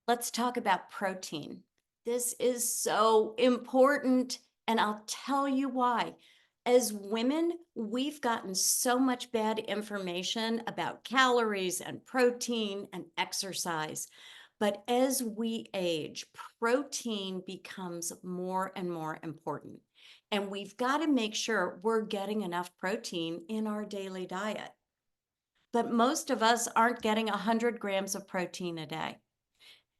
Let's talk about protein. This is so important, and I'll tell you why. As women, we've gotten so much bad information about calories and protein and exercise. But as we age, protein becomes more and more important. And we've got to make sure we're getting enough protein in our daily diet. But most of us aren't getting 100 grams of protein a day.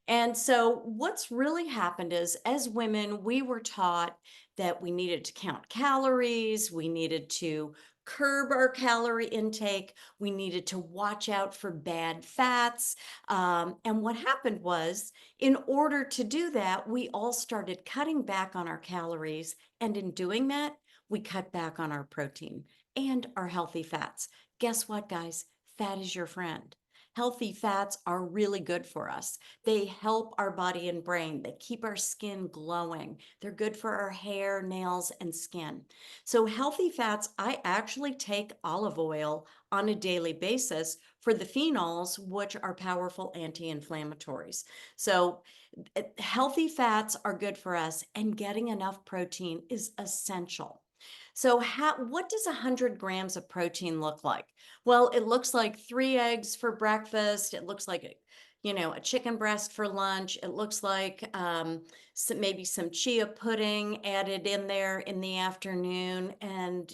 And so, what's really happened is, as women, we were taught that we needed to count calories, we needed to curb our calorie intake, we needed to watch out for bad fats. And what happened was, in order to do that, we all started cutting back on our calories. And in doing that, we cut back on our protein and our healthy fats. Guess what, guys? Fat is your friend. Healthy fats are really good for us. They help our body and brain. They keep our skin glowing. They're good for our hair, nails, and skin. So, healthy fats, I actually take olive oil on a daily basis for the phenols, which are powerful anti inflammatories. So, healthy fats are good for us, and getting enough protein is essential. So, what does 100 grams of protein look like? Well, it looks like 3 eggs for breakfast. It looks like a chicken breast for lunch. It looks like maybe some chia pudding added in there in the afternoon, and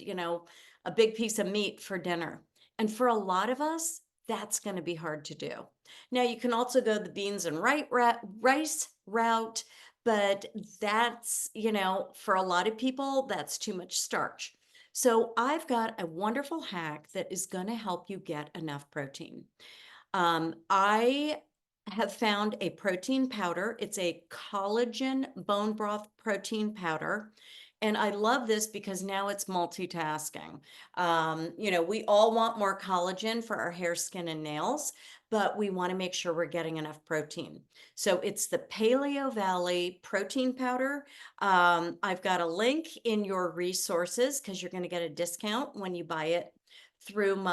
a big piece of meat for dinner. And for a lot of us, that's going to be hard to do. Now, you can also go the beans and rice route, but for a lot of people, that's too much starch. So I've got a wonderful hack that is going to help you get enough protein. I have found a protein powder. It's a collagen bone broth protein powder. And I love this because now it's multitasking. We all want more collagen for our hair, skin, and nails, but we want to make sure we're getting enough protein. So it's the Paleo Valley protein powder. I've got a link in your resources because you're going to get a discount when you buy it through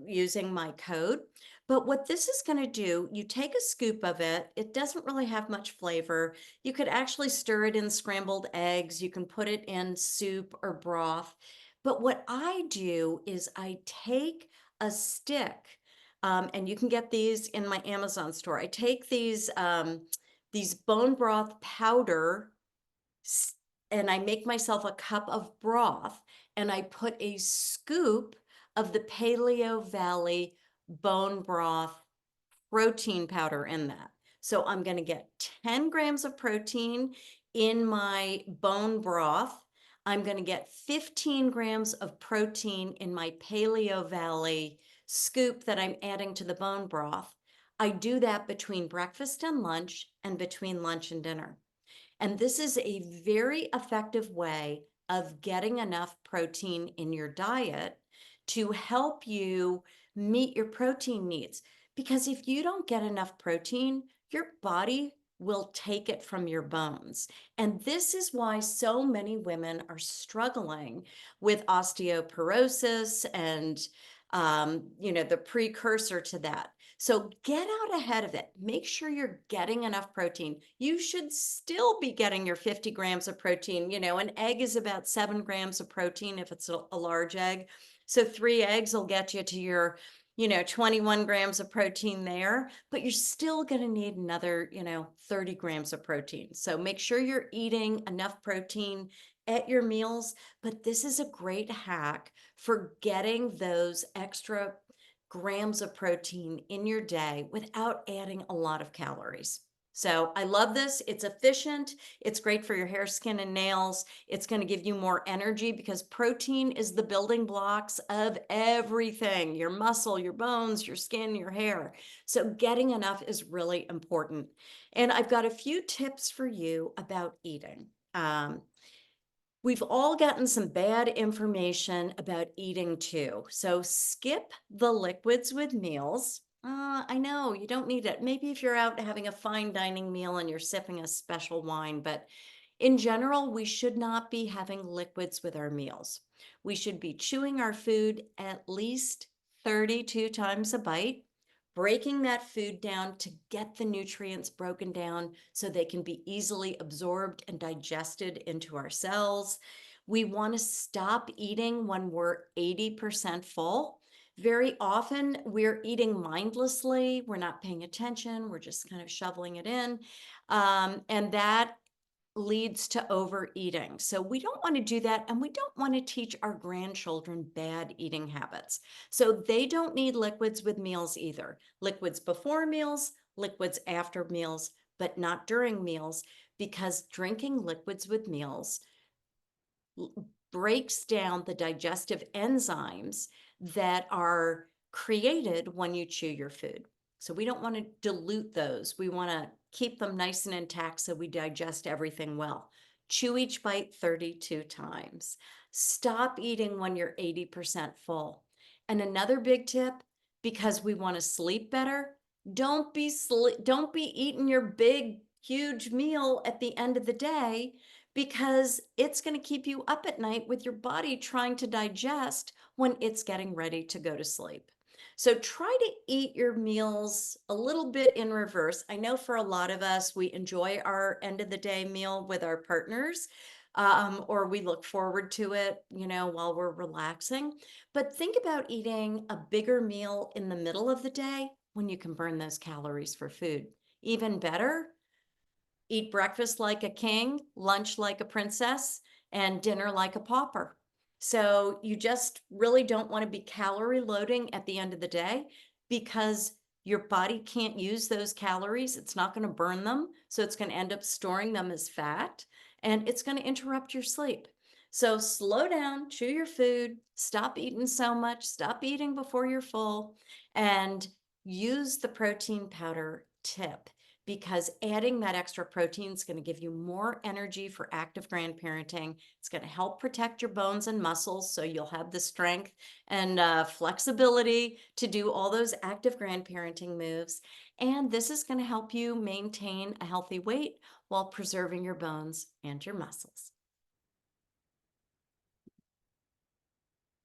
using my code. But what this is going to do, you take a scoop of it. It doesn't really have much flavor. You could actually stir it in scrambled eggs. You can put it in soup or broth. But what I do is I take a stick, and you can get these in my Amazon store. I take these bone broth powder s- and I make myself a cup of broth, and I put a scoop of the Paleo Valley bone broth protein powder in that. So I'm going to get 10 grams of protein in my bone broth. I'm going to get 15 grams of protein in my Paleo Valley scoop that I'm adding to the bone broth. I do that between breakfast and lunch and between lunch and dinner. And this is a very effective way of getting enough protein in your diet to help you meet your protein needs. Because if you don't get enough protein, your body will take it from your bones. And this is why so many women are struggling with osteoporosis and the precursor to that. So get out ahead of it. Make sure you're getting enough protein. You should still be getting your 50 grams of protein. An egg is about 7 grams of protein if it's a large egg. So 3 eggs will get you to your 21 grams of protein there, but you're still going to need another 30 grams of protein. So make sure you're eating enough protein at your meals. But this is a great hack for getting those extra grams of protein in your day without adding a lot of calories. So I love this. It's efficient. It's great for your hair, skin, and nails. It's going to give you more energy because protein is the building blocks of everything: your muscle, your bones, your skin, your hair. So getting enough is really important. And I've got a few tips for you about eating. We've all gotten some bad information about eating too. So skip the liquids with meals. I know you don't need it. Maybe if you're out having a fine dining meal and you're sipping a special wine, but in general, we should not be having liquids with our meals. We should be chewing our food at least 32 times a bite. breaking that food down to get the nutrients broken down so they can be easily absorbed and digested into our cells. We want to stop eating when we're 80% full. Very often we're eating mindlessly, we're not paying attention, we're just kind of shoveling it in. And that leads to overeating. So we don't want to do that. And we don't want to teach our grandchildren bad eating habits. So they don't need liquids with meals either. Liquids before meals, liquids after meals, but not during meals, because drinking liquids with meals breaks down the digestive enzymes that are created when you chew your food. So we don't want to dilute those. We want to keep them nice and intact so we digest everything well. Chew each bite 32 times. Stop eating when you're 80% full. And another big tip, because we want to sleep better, don't be eating your big huge meal at the end of the day, because it's going to keep you up at night with your body trying to digest when it's getting ready to go to sleep. So try to eat your meals a little bit in reverse. I know for a lot of us, we enjoy our end of the day meal with our partners, or we look forward to it, while we're relaxing. But think about eating a bigger meal in the middle of the day when you can burn those calories for food. Even better, eat breakfast like a king, lunch like a princess, and dinner like a pauper. So you just really don't want to be calorie loading at the end of the day, because your body can't use those calories. It's not going to burn them. So it's going to end up storing them as fat, and it's going to interrupt your sleep. So slow down, chew your food, stop eating so much, stop eating before you're full, and use the protein powder tip, because adding that extra protein is going to give you more energy for active grandparenting. It's going to help protect your bones and muscles so you'll have the strength and flexibility to do all those active grandparenting moves. And this is going to help you maintain a healthy weight while preserving your bones and your muscles.